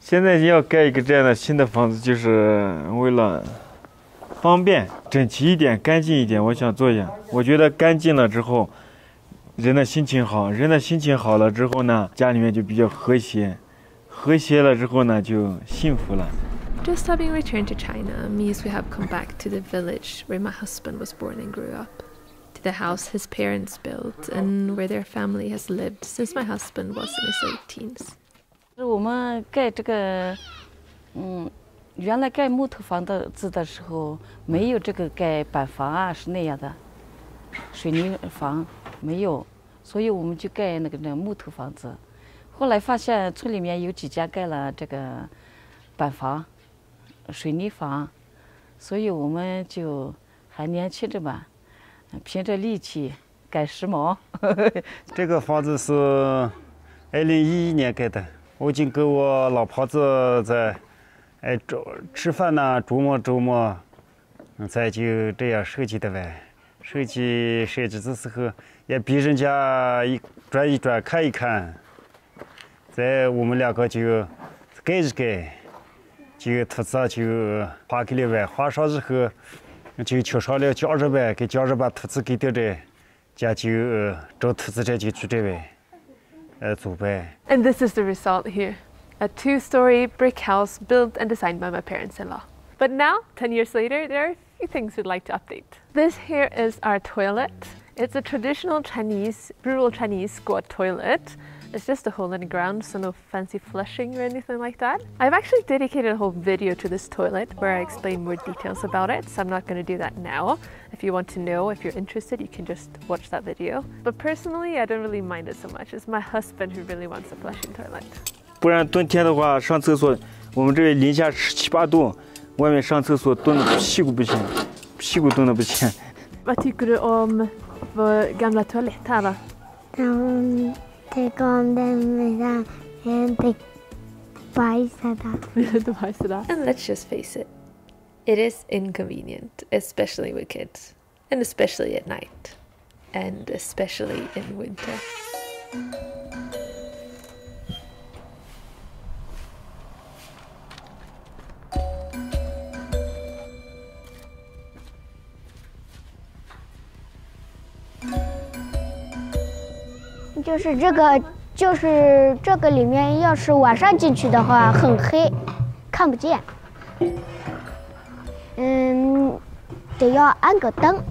现在要盖一个这样的新的房子，就是为了方便、整齐一点、干净一点。我想做一下，我觉得干净了之后，人的心情好，人的心情好了之后呢，家里面就比较和谐，和谐了之后呢，就幸福了。Just having returned to China means we have come back to the village where my husband was born and grew up, to the house his parents built, and where their family has lived since my husband was in his late teens. 我们盖这个，原来盖木头房子的时候，没有这个盖板房啊，是那样的，水泥房没有，所以我们就盖那个木头房子。后来发现村里面有几家盖了这个板房、水泥房，所以我们就还年轻着嘛，凭着力气赶时髦。这个房子是2011年盖的。我已经跟我老婆子在，吃饭呐，周末，咱就这样设计的呗。设计的时候，也逼人家一转看一看。再我们两个就盖一盖，就兔子就画给了呗，画上之后就敲上了夹着呗，给夹着把兔子给掉着，家就找兔子这就住这呗。And this is the result here. A 2-story brick house built and designed by my parents-in-law. But now, 10 years later, there are a few things we'd like to update. This here is our toilet. It's a traditional rural Chinese squat toilet. It's just a hole in the ground, so no fancy flushing or anything like that. I've actually dedicated a whole video to this toilet where I explain more details about it, so I'm not going to do that now. If you want to know, if you're interested, you can just watch that video. But personally, I don't really mind it so much. It's my husband who really wants a flushing toilet. 不然冬天的话，上厕所，我们这里零下17、18度，外面上厕所蹲的屁股不行，屁股蹲的不行。Vad tycker du om vår gamla toalett här då? Tycker om den med lite bajsada. And let's just face it, it is inconvenient, especially with kids, and especially at night, and especially in winter.就是这个里面，要是晚上进去的话，很黑，看不见。得要安个灯。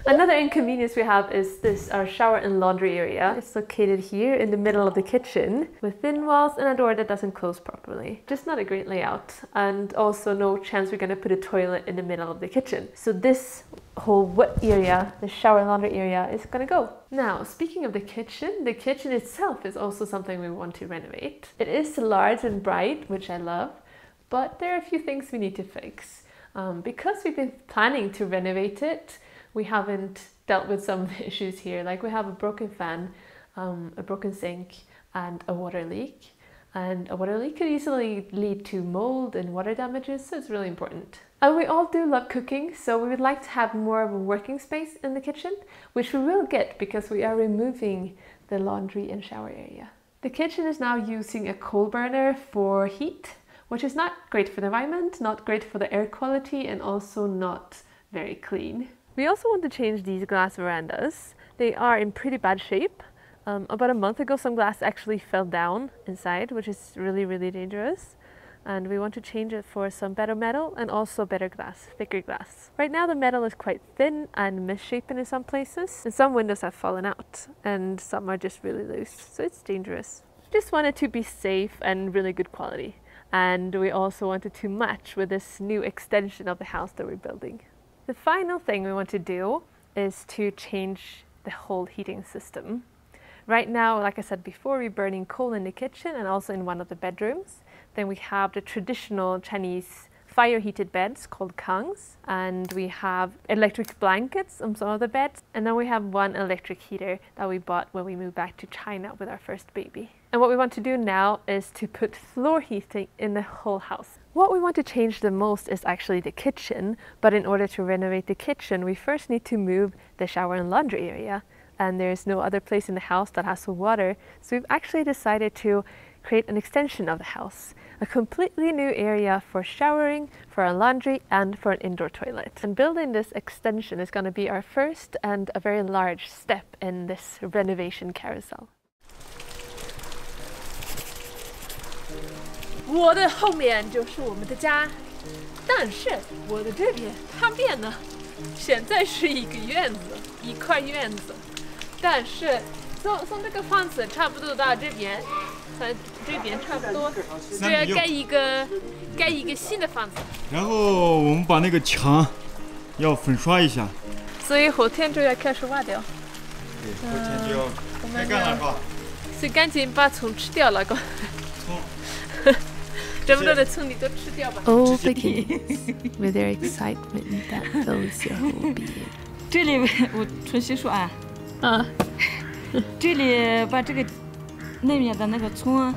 Another inconvenience we have is our shower and laundry area. It's located here in the middle of the kitchen with thin walls and a door that doesn't close properly. Just not a great layout, and also no chance we're going to put a toilet in the middle of the kitchen. So this whole wet area, the shower and laundry area, is going to go. Now, speaking of the kitchen itself is also something we want to renovate. It is large and bright, which I love, but there are a few things we need to fix. Because we've been planning to renovate it, we haven't dealt with some issues here. Like we have a broken fan, a broken sink, and a water leak. And a water leak could easily lead to mold and water damages, so it's really important. And we all do love cooking, so we would like to have more of a working space in the kitchen, which we will get because we are removing the laundry and shower area. The kitchen is now using a coal burner for heat, which is not great for the environment, not great for the air quality, and also not very clean. We also want to change these glass verandas. They are in pretty bad shape. About a month ago, some glass actually fell down inside, which is really, really dangerous. And we want to change it for some better metal and also better glass, thicker glass. Right now, the metal is quite thin and misshapen in some places, and some windows have fallen out, and some are just really loose, so it's dangerous. Just want it to be safe and really good quality. And we also wanted to match with this new extension of the house that we're building. The final thing we want to do is to change the whole heating system. Right now, like I said before, we're burning coal in the kitchen and also in one of the bedrooms. Then we have the traditional Chinese fire-heated beds called kangs, and we have electric blankets on some of the beds, and then we have one electric heater that we bought when we moved back to China with our first baby. And what we want to do now is to put floor heating in the whole house. What we want to change the most is actually the kitchen, but in order to renovate the kitchen, we first need to move the shower and laundry area. and there's no other place in the house that has water. So we've actually decided to create an extension of the house, a completely new area for showering, for our laundry, and for an indoor toilet. And building this extension is going to be our first and a very large step in this renovation carousel. 我的后面就是我们的家，但是我的这边旁边呢，现在是一个院子，一块院子，但是从这个房子差不多到这边，这边差不多就要盖一个新的房子。然后我们把那个墙要粉刷一下，所以后天就要开始挖掉。对，后天就要该干了是吧？所以赶紧把葱吃掉了，葱。这么多的葱你都吃掉吧。All beginnings with their excitement that fills your whole being. 这里我重新说啊。啊。这里把这个那面的那个葱，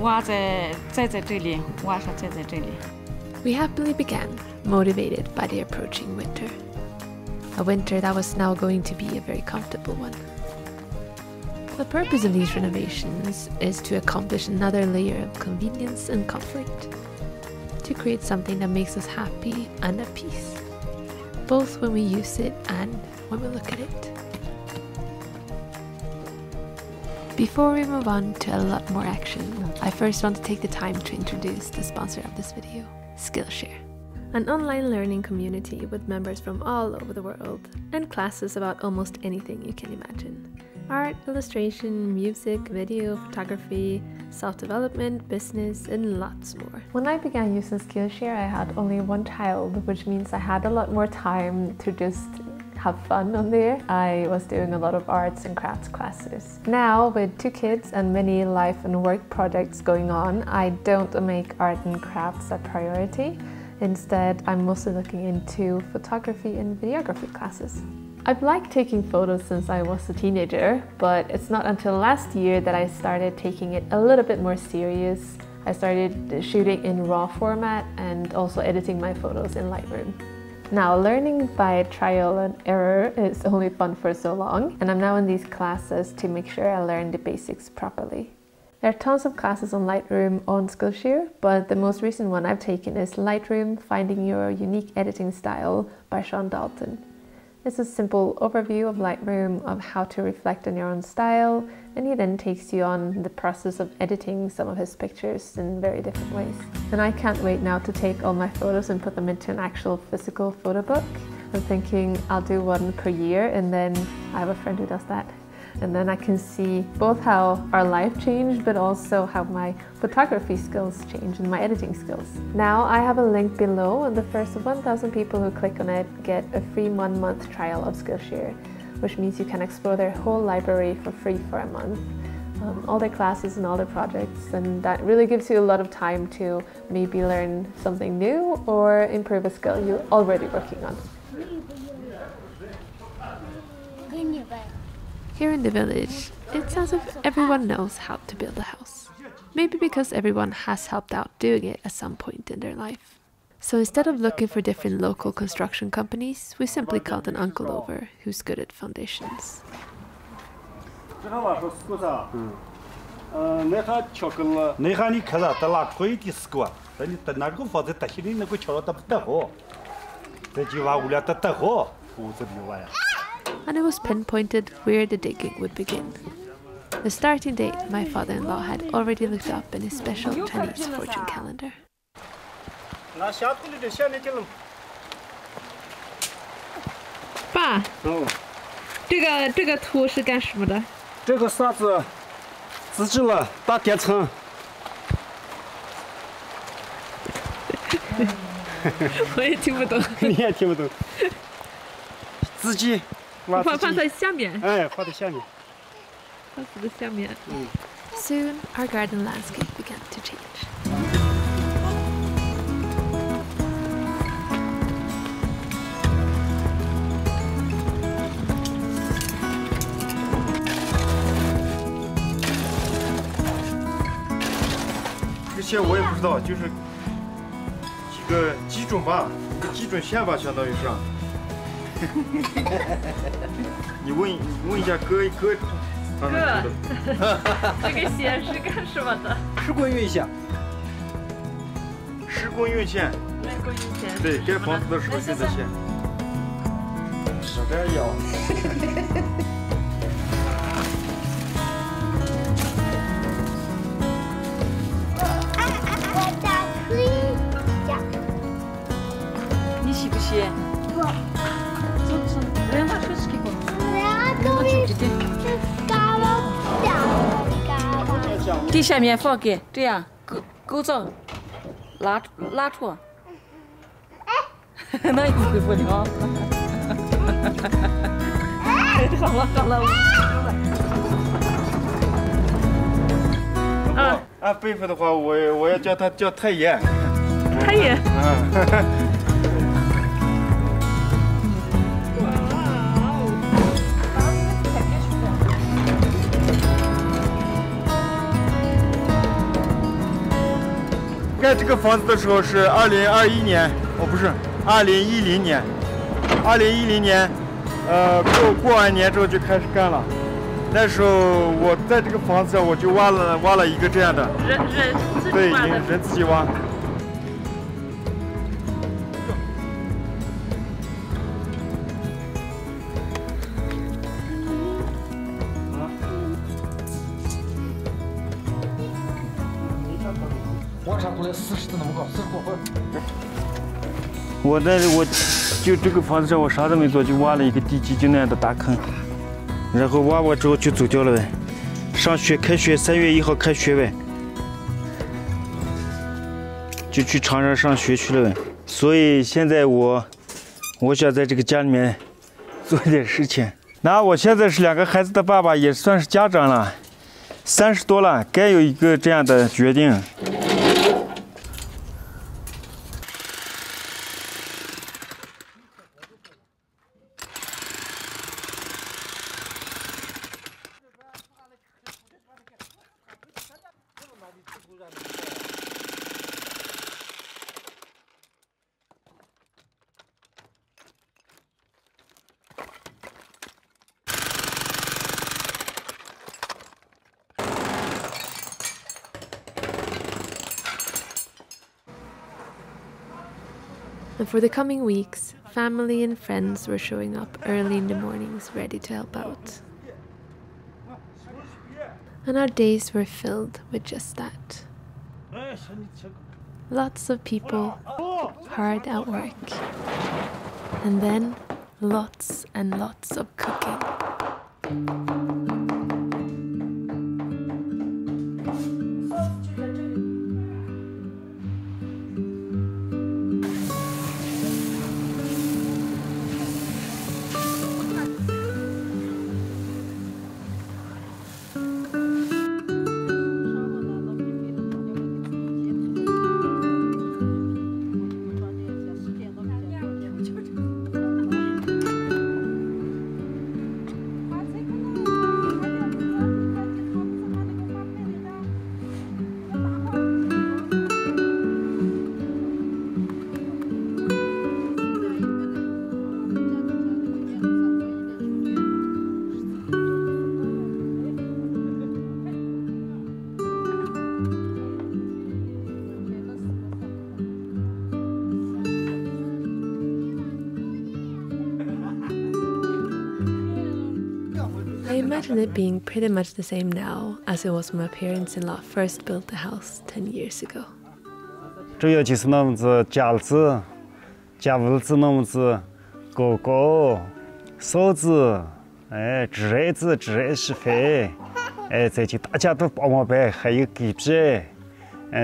挖在这里，挖上再在这里。We happily began, motivated by the approaching winter. A winter that was now going to be a very comfortable one. The purpose of these renovations is to accomplish another layer of convenience and comfort, to create something that makes us happy and at peace, both when we use it and when we look at it. Before we move on to a lot more action, I first want to take the time to introduce the sponsor of this video, Skillshare, an online learning community with members from all over the world and classes about almost anything you can imagine. Art, illustration, music, video, photography, self-development, business, and lots more. When I began using Skillshare, I had only one child, which means I had a lot more time to just have fun on there. I was doing a lot of arts and crafts classes. Now, with 2 kids and many life and work projects going on, I don't make art and crafts a priority. Instead, I'm mostly looking into photography and videography classes. I've liked taking photos since I was a teenager, but it's not until last year that I started taking it a little bit more serious. I started shooting in RAW format and also editing my photos in Lightroom. Now, learning by trial and error is only fun for so long, and I'm now in these classes to make sure I learn the basics properly. There are tons of classes on Lightroom on Skillshare, but the most recent one I've taken is Lightroom Finding Your Unique Editing Style by Sean Dalton. It's a simple overview of Lightroom of how to reflect on your own style, and he then takes you on the process of editing some of his pictures in very different ways. And I can't wait now to take all my photos and put them into an actual physical photo book. I'm thinking I'll do one per year, and then I have a friend who does that. And then I can see both how our life changed, but also how my photography skills changed and my editing skills. Now I have a link below, and the first 1,000 people who click on it get a free 1-month trial of Skillshare, which means you can explore their whole library for free for a month. All their classes and all their projects, and that really gives you a lot of time to maybe learn something new or improve a skill you're already working on. Here in the village, it's as if everyone knows how to build a house. Maybe because everyone has helped out doing it at some point in their life. So instead of looking for different local construction companies, we simply called an uncle over who's good at foundations. And it was pinpointed where the digging would begin. The starting date my father-in-law had already looked up in his special Chinese fortune calendar. Pa, 这个图是干什么的？这个沙子自制了大叠层。我也听不懂。你也听不懂。自己。 放在下面。哎，放在下面。放在下面。Soon, our garden landscape began to change.这些我也不知道，就是几个基准吧，一个基准线吧，相当于是。你问一下哥，哥，这个线是干什么的？施工运线。施工用线。施工用线。对，盖房子的时候用的线。小摘要。你洗不洗？我。人家说是给我。地下面放给这样勾着，拉出。那也回不了。好了。啊，按辈分的话，我要叫他叫太爷。太爷。盖这个房子的时候是2021年，不是2010年，2010年，过完年之后就开始干了。那时候我在这个房子上我就挖了一个这样的，人自己对，挖的，人自己挖。往上过来40度那么高，40多分。我就这个房子上我啥都没做，就挖了一个地基，就那样的大坑，然后挖完之后就走掉了呗。开学3月1号开学呗，就去长沙上学去了呗。所以现在我想在这个家里面做一点事情。那我现在是2个孩子的爸爸，也算是家长了，30多了，该有一个这样的决定。And for the coming weeks, family and friends were showing up early in the mornings ready to help out. And our days were filled with just that. Lots of people, hard at work. And then lots and lots of cooking. I imagine it being pretty much the same now as it was when my parents-in-law first built the house 10 years ago. 主要就是那么子饺子、家屋子那么子，哥哥、嫂子，侄儿子、侄儿媳妇，再就大家都帮忙呗，还有隔壁，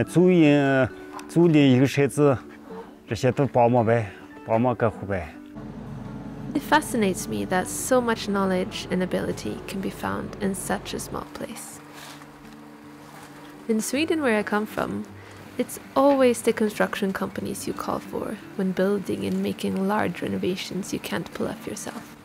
租赁一个车子，这些都帮忙呗，帮忙干活呗。 It fascinates me that so much knowledge and ability can be found in such a small place. In Sweden, where I come from, it's always the construction companies you call for when building and making large renovations you can't pull off yourself.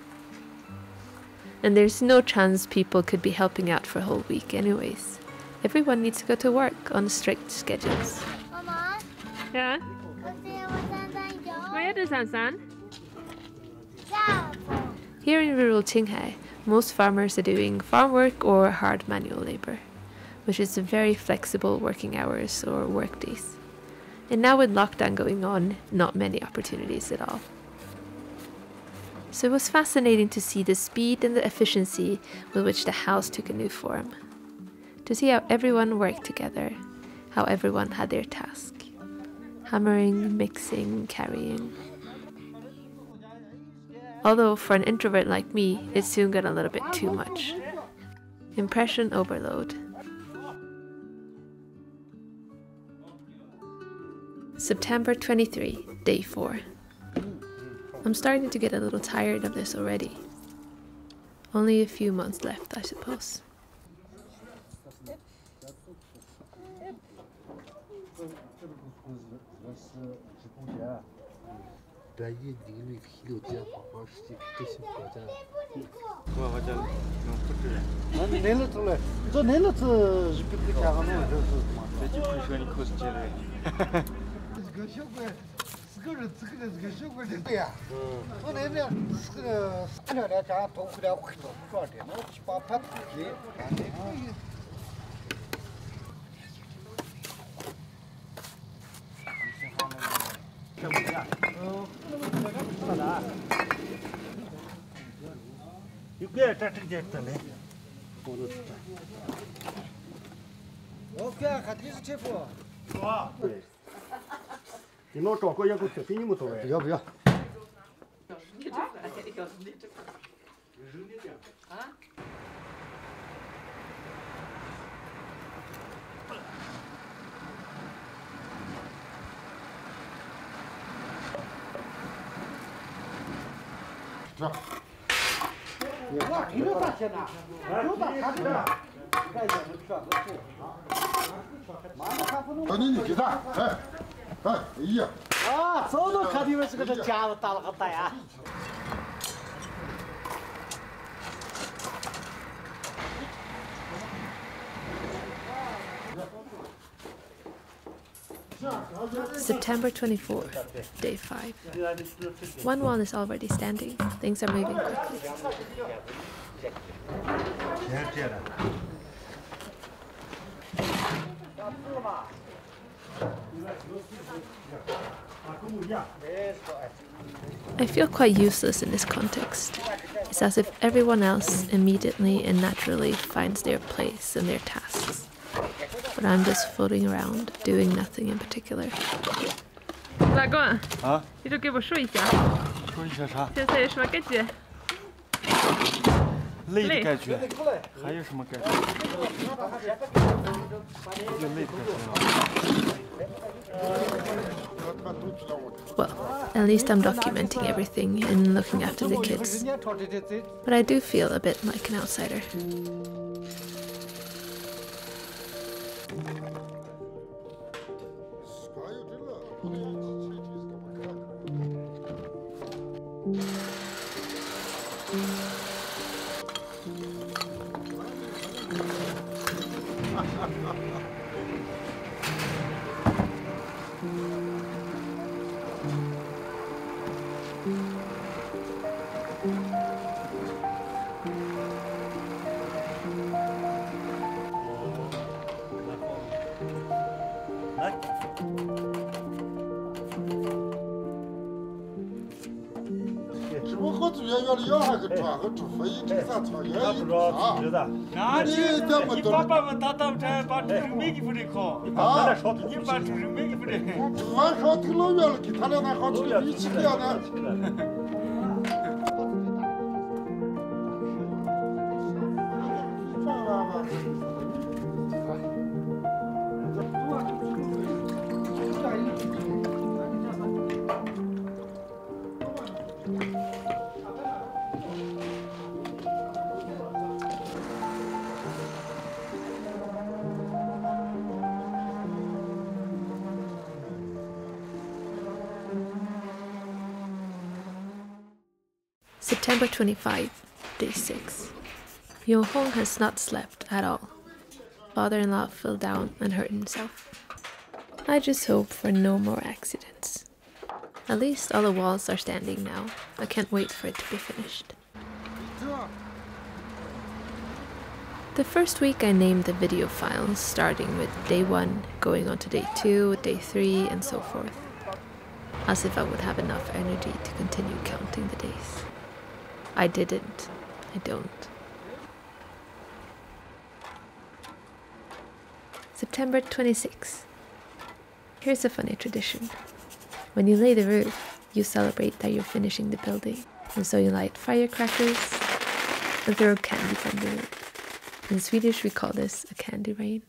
And there's no chance people could be helping out for a whole week anyways. Everyone needs to go to work on strict schedules. Mama, Yeah? jag ser vad Sansan gör. Vad är det, Sansan? Ja. Here in rural Qinghai, most farmers are doing farm work or hard manual labor, which is very flexible working hours or work days. And now with lockdown going on, not many opportunities at all. So it was fascinating to see the speed and the efficiency with which the house took a new form. To see how everyone worked together, how everyone had their task. Hammering, mixing, carrying. Although for an introvert like me, it soon got a little bit too much. Impression overload. September 23, day 4. I'm starting to get a little tired of this already. Only a few months left, I suppose. September 24th, day 5. One wall is already standing. Things are moving quickly. I feel quite useless in this context. It's as if everyone else immediately and naturally finds their place and their tasks. But I'm just floating around, doing nothing in particular. 老公啊，你就给我说一下，说一下啥？现在有什么感觉？累的感觉，还有什么感觉？就累的感觉。 Well, at least I'm documenting everything and looking after the kids. But I do feel a bit like an outsider. September 25, day 6. Yonghong has not slept at all. Father-in-law fell down and hurt himself. I just hope for no more accidents. At least all the walls are standing now. I can't wait for it to be finished. The first week I named the video files, starting with day 1, going on to day 2, day 3, and so forth. As if I would have enough energy to continue counting the days. I didn't. I don't. September 26. Here's a funny tradition. When you lay the roof, you celebrate that you're finishing the building. And so you light firecrackers and throw candy from the roof. In Swedish we call this a candy rain.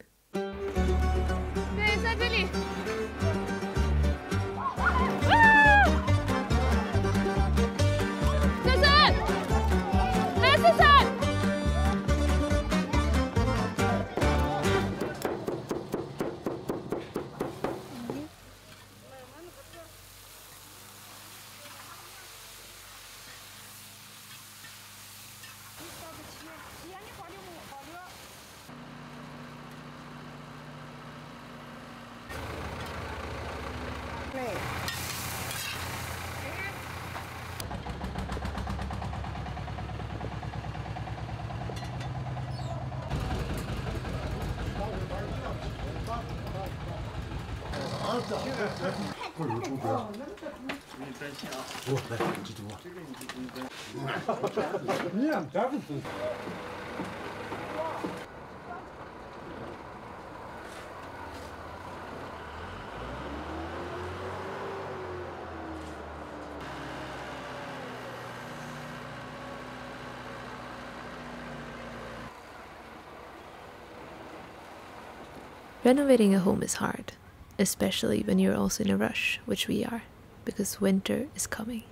Renovating a home is hard, especially when you're also in a rush, which we are, because winter is coming.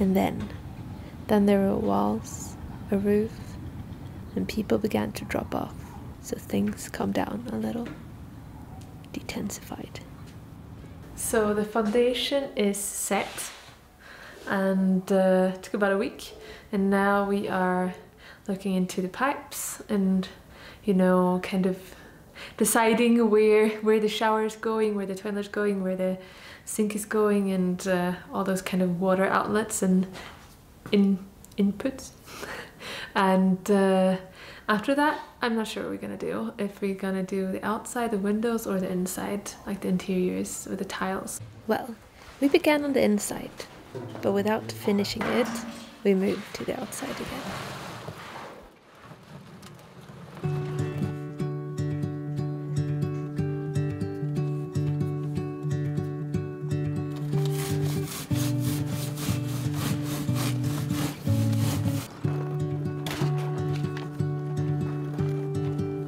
And then there were walls, a roof, and people began to drop off, so things calmed down a little, detensified. So the foundation is set, and it took about a week, and now we are looking into the pipes and, you know, kind of deciding where the shower is going, where the toilet is going, where the sink is going, and all those kind of water outlets and inputs. And after that, I'm not sure what we're gonna do. If we're gonna do the outside, the windows, or the inside, like the interiors or the tiles. Well, we began on the inside, but without finishing it, we moved to the outside again.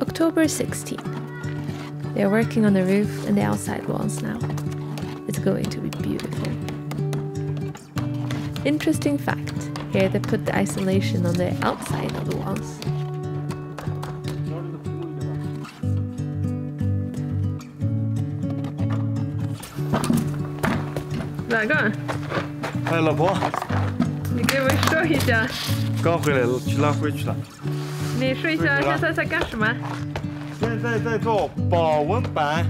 October 16. They're working on the roof and the outside walls now. It's going to be beautiful. Interesting fact, here they put the isolation on the outside of the walls. Laga. 哎，老婆，你给我说一下，刚回来了，去哪回去了？你说一下现在在干什么？现在在做保温板。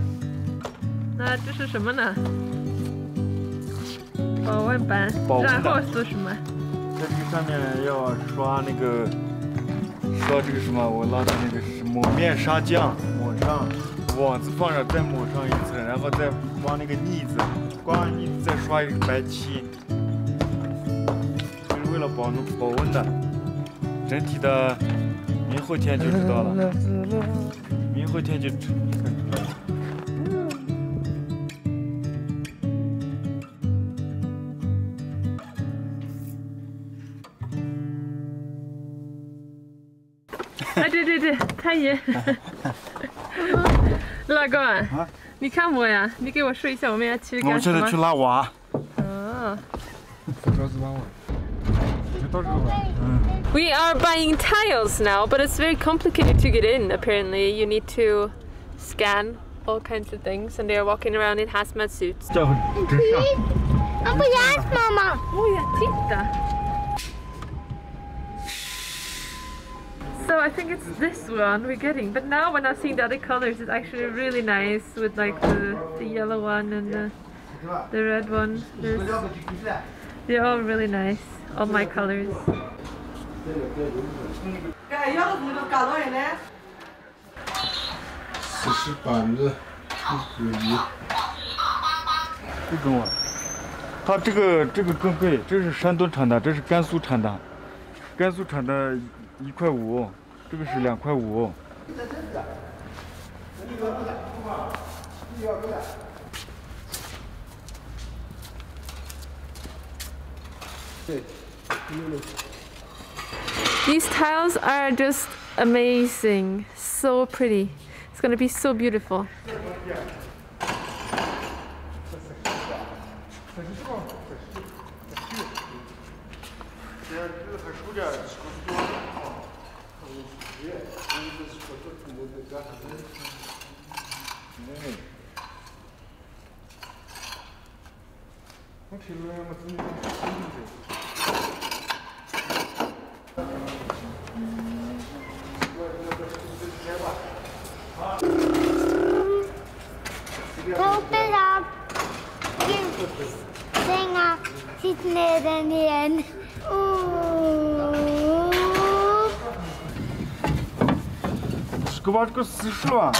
那这是什么呢？保温板。然后做什么？在这个上面要刷那个，刷这个什么？我拿的那个是抹面砂浆，抹上网子放上，再抹上一层，然后再刮那个腻子，刮完腻子再刷一个白漆，就是为了保温的。整体的。 明后天就知道了，明后天就知道了。哎，对，太爷，老公，你看我呀，你给我说一下我们要去干什么？我们现在去拉瓦。哦。We are buying tiles now, but it's very complicated to get in, apparently. You need to scan all kinds of things, and they are walking around in hazmat suits. Oh yes, Mama! Oh yeah, titta! So I think it's this one we're getting, but now when I've seen the other colors, it's actually really nice with like the yellow one and the red one. They're all really nice. all my colors. 这种啊，它这个更贵，这是山东产的，这是甘肃产的，甘肃产的1.5块，这个是2.5块。These tiles are just amazing, so pretty. It's gonna be so beautiful. Open up. Senga. Sitt ner den igen. Шкварка сошла.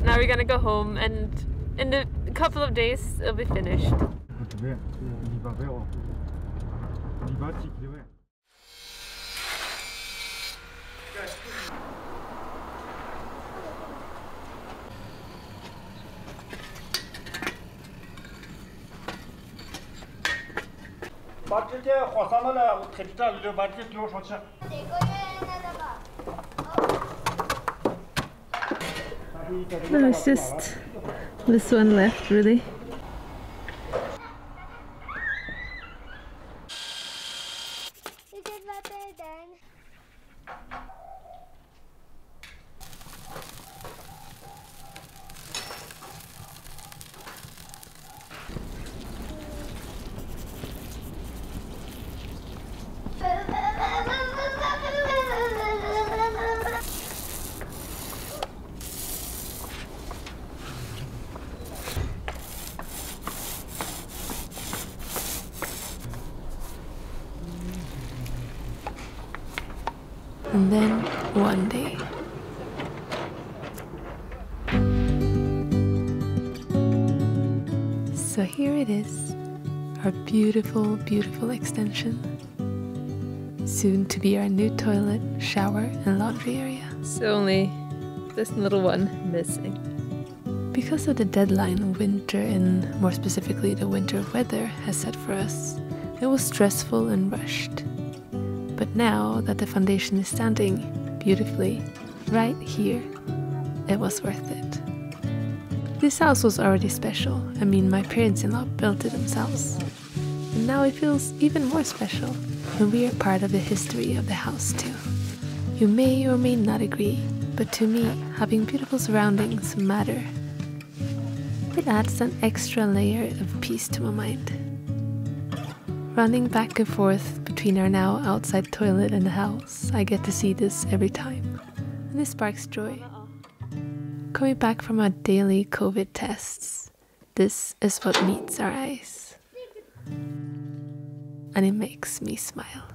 Now we're gonna go home, and in a couple of days it'll be finished. No, it's just this one left, really. And then one day. So here it is, our beautiful, beautiful extension. Soon to be our new toilet, shower and laundry area. So only this little one missing. Because of the deadline winter, and more specifically the winter weather has set for us, it was stressful and rushed. But now that the foundation is standing beautifully right here, it was worth it. This house was already special. I mean, my parents-in-law built it themselves. And now it feels even more special when we are part of the history of the house too. You may or may not agree, but to me, having beautiful surroundings matter. It adds an extra layer of peace to my mind. Running back and forth between our now outside toilet and the house, I get to see this every time, and this sparks joy. Coming back from our daily COVID tests, this is what meets our eyes. And it makes me smile.